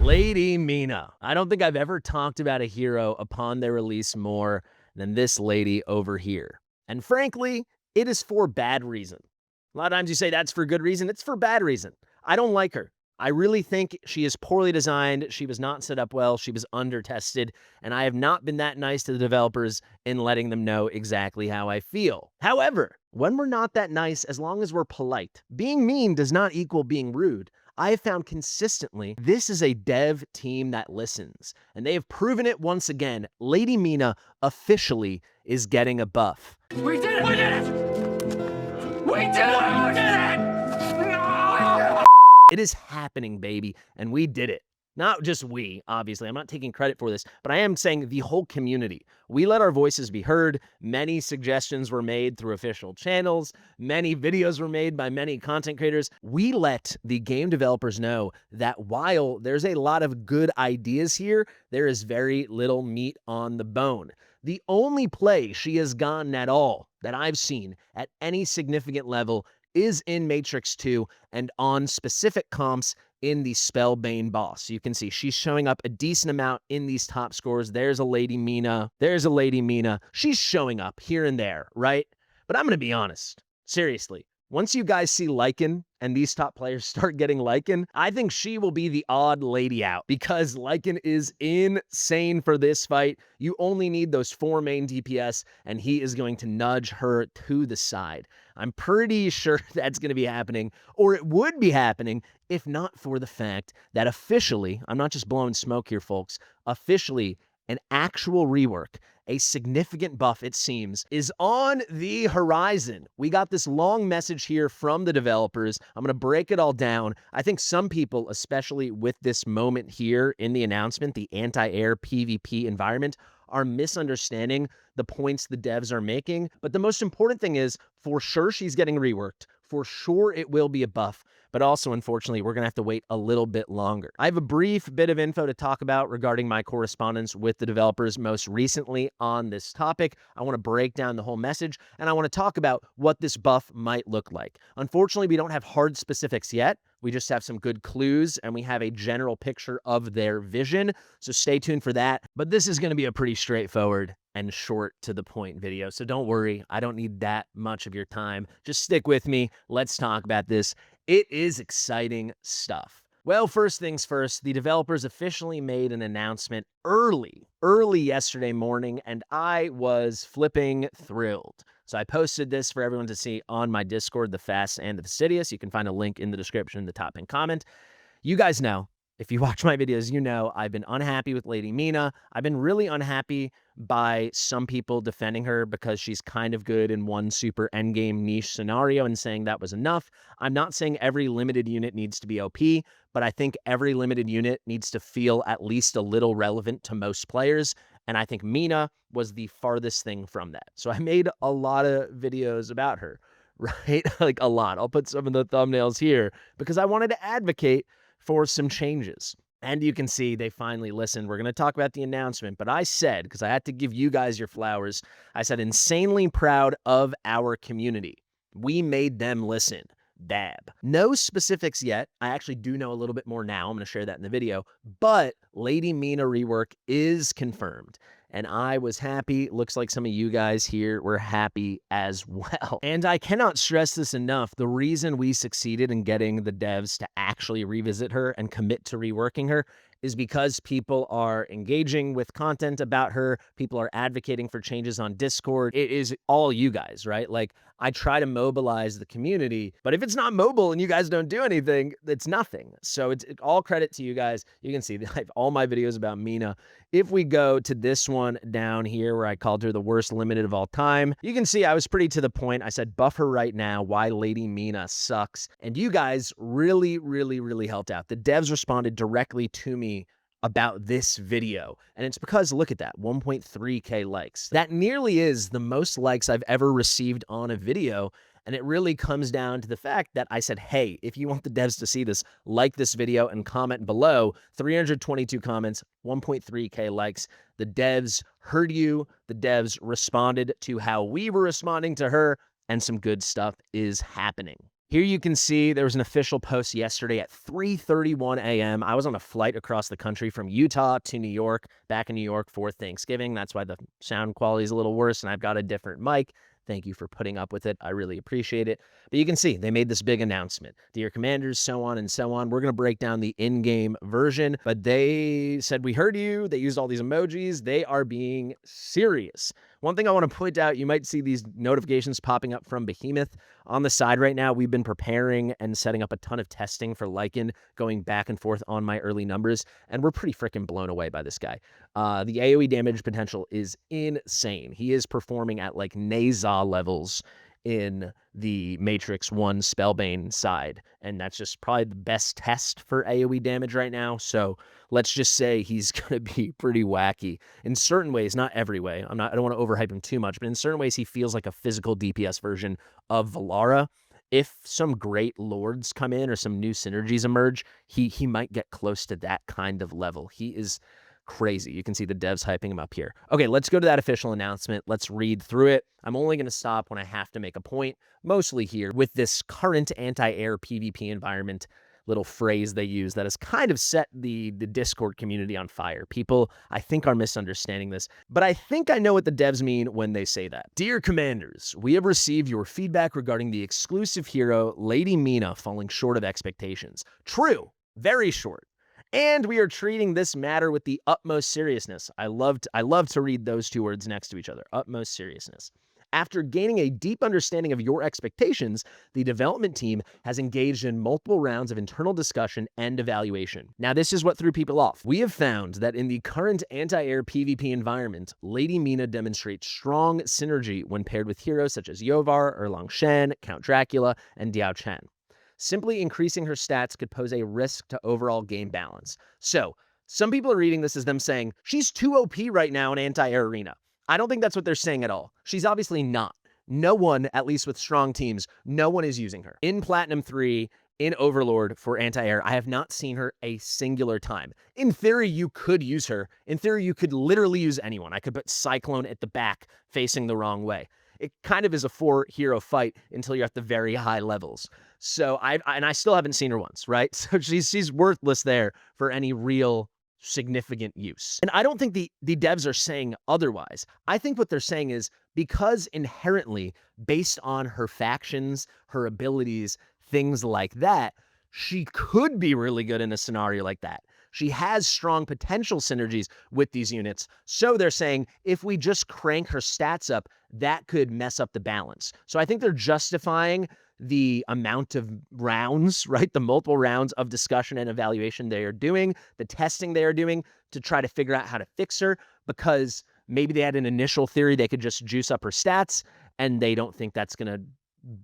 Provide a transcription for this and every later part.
Lady Mina. I don't think I've ever talked about a hero upon their release more than this lady over here. And frankly, it is for bad reason. A lot of times you say that's for good reason. It's for bad reason. I don't like her. I really think she is poorly designed. She was not set up well. She was under-tested. And I have not been that nice to the developers in letting them know exactly how I feel. However, when we're not that nice, as long as we're polite, being mean does not equal being rude. I have found consistently this is a dev team that listens, and they have proven it once again. Lady Mina officially is getting a buff. We did it! We did it! We did it! We did it! No! It is happening, baby, and we did it. Not just we, obviously. I'm not taking credit for this, but I am saying the whole community. We let our voices be heard. Many suggestions were made through official channels. Many videos were made by many content creators. We let the game developers know that while there's a lot of good ideas here, there is very little meat on the bone. The only play she has gotten at all that I've seen at any significant level is in Matrix 2 and on specific comps in the Spellbane boss. You can see she's showing up a decent amount in these top scores. There's a Lady Mina. There's a Lady Mina. She's showing up here and there, right? But I'm going to be honest. Seriously. Once you guys see Lycan and these top players start getting Lycan, I think she will be the odd lady out because Lycan is insane for this fight. You only need those 4 main DPS and he is going to nudge her to the side. I'm pretty sure that's going to be happening, or it would be happening if not for the fact that officially, I'm not just blowing smoke here, folks, officially an actual rework, a significant buff, it seems, is on the horizon. We got this long message here from the developers. I'm going to break it all down. I think some people, especially with this moment here in the announcement, the anti-air PvP environment, are misunderstanding the points the devs are making. But the most important thing is, for sure she's getting reworked. For sure it will be a buff. But also, unfortunately, we're going to have to wait a little bit longer. I have a brief bit of info to talk about regarding my correspondence with the developers most recently on this topic. I want to break down the whole message, and I want to talk about what this buff might look like. Unfortunately, we don't have hard specifics yet. We just have some good clues, and we have a general picture of their vision. So stay tuned for that. But this is going to be a pretty straightforward and short to the point video. So don't worry, I don't need that much of your time. Just stick with me. Let's talk about this. It is exciting stuff. Well, first things first, the developers officially made an announcement early yesterday morning, and I was flipping thrilled. So I posted this for everyone to see on my Discord, the Fast and the Fastidious. You can find a link in the description in the top pinned comment. You guys know, if you watch my videos, you know I've been unhappy with Lady Mina. I've been really unhappy by some people defending her because she's kind of good in one super endgame niche scenario and saying that was enough. I'm not saying every limited unit needs to be OP, but I think every limited unit needs to feel at least a little relevant to most players. And I think Mina was the farthest thing from that. So I made a lot of videos about her, right? Like a lot. I'll put some of the thumbnails here because I wanted to advocate for some changes. And you can see they finally listened. We're going to talk about the announcement, but I said, because I had to give you guys your flowers, I said, insanely proud of our community. We made them listen. Dab. No specifics yet. I actually do know a little bit more now. I'm going to share that in the video, but Lady Mina rework is confirmed. And I was happy. Looks like some of you guys here were happy as well. And I cannot stress this enough. The reason we succeeded in getting the devs to actually revisit her and commit to reworking her is because people are engaging with content about her. People are advocating for changes on Discord. It is all you guys, right? Like, I try to mobilize the community, but if it's not mobile and you guys don't do anything, it's nothing. So it's all credit to you guys. You can see I have all my videos about Mina. If we go to this one down here where I called her the worst limited of all time, you can see I was pretty to the point. I said, buff her right now. Why Lady Mina sucks. And you guys really, really, really helped out. The devs responded directly to me about this video. And it's because, look at that, 1.3K likes. That nearly is the most likes I've ever received on a video. And it really comes down to the fact that I said, hey, if you want the devs to see this, like this video and comment below. 322 comments, 1.3K likes. The devs heard you. The devs responded to how we were responding to her, and some good stuff is happening. Here you can see there was an official post yesterday at 3:31 a.m. I was on a flight across the country from Utah to New York, back in New York for Thanksgiving. That's why the sound quality is a little worse, and I've got a different mic. Thank you for putting up with it. I really appreciate it. But you can see they made this big announcement. Dear Commanders, so on and so on. We're going to break down the in-game version, but they said, we heard you. They used all these emojis. They are being serious. One thing I want to point out, you might see these notifications popping up from Behemoth on the side right now. We've been preparing and setting up a ton of testing for Lycan, going back and forth on my early numbers, and we're pretty freaking blown away by this guy. The AoE damage potential is insane. He is performing at like Naza levels in the Matrix 1 Spellbane side, and that's just probably the best test for AoE damage right now. So let's just say he's going to be pretty wacky in certain ways, not every way. I don't want to overhype him too much, but in certain ways he feels like a physical DPS version of Valara. If some great lords come in or some new synergies emerge, he might get close to that kind of level. He is crazy. You can see the devs hyping him up here. Okay, let's go to that official announcement. Let's read through it. I'm only going to stop when I have to make a point, mostly here with this current anti-air PvP environment little phrase they use that has kind of set the Discord community on fire. People, I think, are misunderstanding this, but I think I know what the devs mean when they say that. Dear Commanders, we have received your feedback regarding the exclusive hero, Lady Mina, falling short of expectations. True, very short. And we are treating this matter with the utmost seriousness. I love to read those two words next to each other, utmost seriousness. After gaining a deep understanding of your expectations, the development team has engaged in multiple rounds of internal discussion and evaluation. Now, this is what threw people off. We have found that in the current anti-air PvP environment, Lady Mina demonstrates strong synergy when paired with heroes such as Yovar, Erlang Shen, Count Dracula, and Diao Chen. Simply increasing her stats could pose a risk to overall game balance. So, some people are reading this as them saying, she's too OP right now in anti-air arena. I don't think that's what they're saying at all. She's obviously not. No one, at least with strong teams, no one is using her. In Platinum 3, in Overlord for anti-air, I have not seen her a singular time. In theory, you could use her. In theory, you could literally use anyone. I could put Cyclone at the back facing the wrong way. It kind of is a 4-hero fight until you're at the very high levels. So I still haven't seen her once, right? So she's worthless there for any real significant use. And I don't think the devs are saying otherwise. I think what they're saying is because inherently, based on her factions, her abilities, things like that, she could be really good in a scenario like that. She has strong potential synergies with these units. So they're saying if we just crank her stats up, that could mess up the balance. So I think they're justifying the amount of rounds, right? The multiple rounds of discussion and evaluation they are doing, the testing they are doing to try to figure out how to fix her, because maybe they had an initial theory they could just juice up her stats, and they don't think that's going to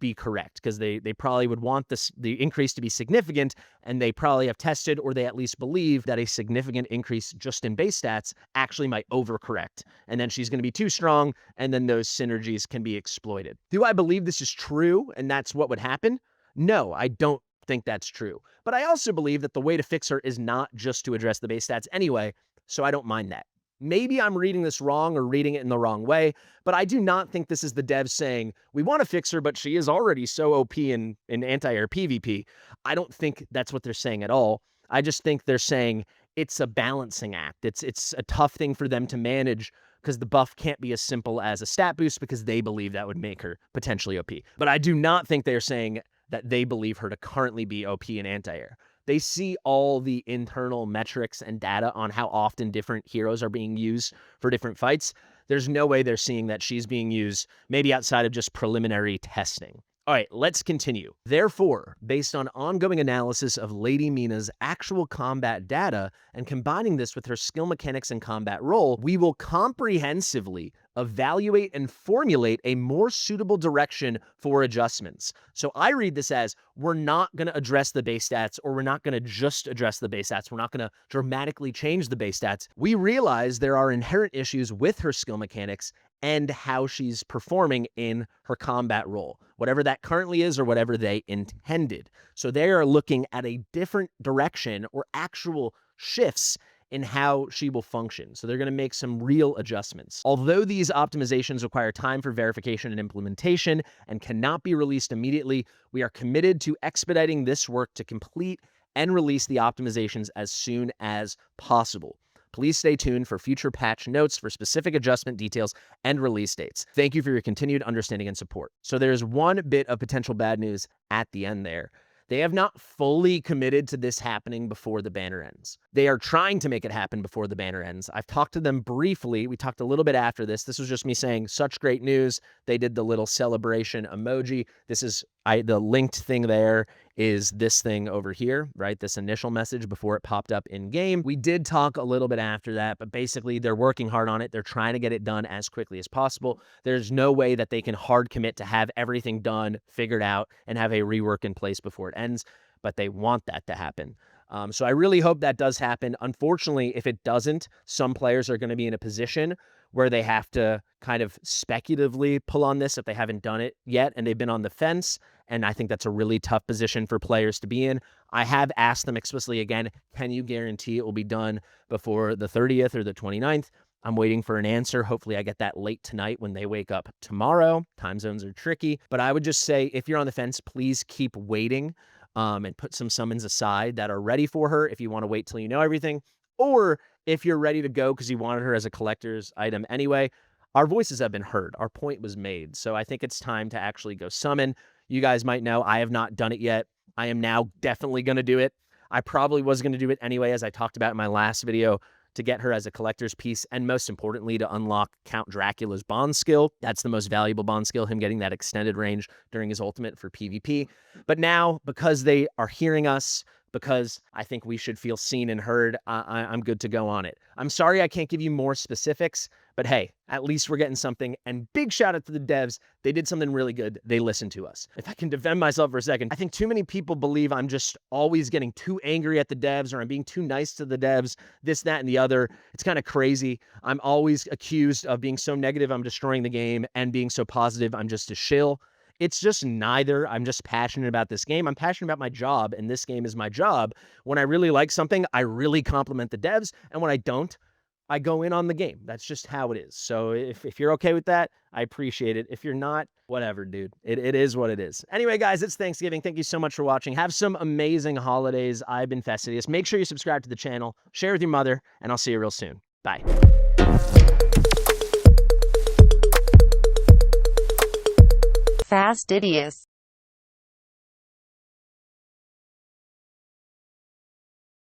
be correct, because they probably would want the increase to be significant, and they probably have tested, or they at least believe that a significant increase just in base stats actually might overcorrect, and then she's going to be too strong, and then those synergies can be exploited. Do I believe this is true and that's what would happen? No, I don't think that's true. But I also believe that the way to fix her is not just to address the base stats anyway, so I don't mind that. Maybe I'm reading this wrong or reading it in the wrong way, but I do not think this is the devs saying, we want to fix her, but she is already so OP in anti-air PvP. I don't think that's what they're saying at all. I just think they're saying it's a balancing act. It's a tough thing for them to manage, because the buff can't be as simple as a stat boost, because they believe that would make her potentially OP. But I do not think they're saying that they believe her to currently be OP in anti-air. They see all the internal metrics and data on how often different heroes are being used for different fights. There's no way they're seeing that she's being used maybe outside of just preliminary testing. All right, let's continue. Therefore, based on ongoing analysis of Lady Mina's actual combat data and combining this with her skill mechanics and combat role, we will comprehensively evaluate and formulate a more suitable direction for adjustments. So I read this as, we're not going to address the base stats, or we're not going to just address the base stats. We're not going to dramatically change the base stats. We realize there are inherent issues with her skill mechanics and how she's performing in her combat role, whatever that currently is or whatever they intended. So they are looking at a different direction or actual shifts in how she will function. So they're going to make some real adjustments. Although these optimizations require time for verification and implementation and cannot be released immediately, we are committed to expediting this work to complete and release the optimizations as soon as possible. Please stay tuned for future patch notes for specific adjustment details and release dates. Thank you for your continued understanding and support. So there's one bit of potential bad news at the end there. They have not fully committed to this happening before the banner ends. They are trying to make it happen before the banner ends. I've talked to them briefly. We talked a little bit after this. This was just me saying, such great news. They did the little celebration emoji. This is the linked thing there is this thing over here, right? This initial message before it popped up in game. We did talk a little bit after that, but basically they're working hard on it. They're trying to get it done as quickly as possible. There's no way that they can hard commit to have everything done, figured out, and have a rework in place before it ends, but they want that to happen. So I really hope that does happen. Unfortunately, if it doesn't, some players are going to be in a position where they have to kind of speculatively pull on this if they haven't done it yet and they've been on the fence. And I think that's a really tough position for players to be in. I have asked them explicitly again, can you guarantee it will be done before the 30th or the 29th? I'm waiting for an answer. Hopefully I get that late tonight when they wake up tomorrow. Time zones are tricky, but I would just say if you're on the fence, please keep waiting and put some summons aside that are ready for her if you want to wait till you know everything. Or if you're ready to go because you wanted her as a collector's item anyway, our voices have been heard. Our point was made. So I think it's time to actually go summon. You guys might know I have not done it yet. I am now definitely going to do it. I probably was going to do it anyway, as I talked about in my last video, to get her as a collector's piece, and most importantly, to unlock Count Dracula's bond skill. That's the most valuable bond skill, him getting that extended range during his ultimate for PvP. But now, because they are hearing us, because I think we should feel seen and heard, I'm good to go on it. I'm sorry I can't give you more specifics, but hey, at least we're getting something. And big shout out to the devs. They did something really good. They listened to us. If I can defend myself for a second, I think too many people believe I'm just always getting too angry at the devs or I'm being too nice to the devs, this, that, and the other. It's kind of crazy. I'm always accused of being so negative I'm destroying the game and being so positive I'm just a shill. It's just neither. I'm just passionate about this game. I'm passionate about my job, and this game is my job. When I really like something, I really compliment the devs, and when I don't, I go in on the game. That's just how it is. So if you're okay with that, I appreciate it. If you're not, whatever, dude. It is what it is. Anyway, guys, it's Thanksgiving. Thank you so much for watching. Have some amazing holidays. I've been Fastidious. Make sure you subscribe to the channel, share with your mother, and I'll see you real soon. Bye. Fastidious.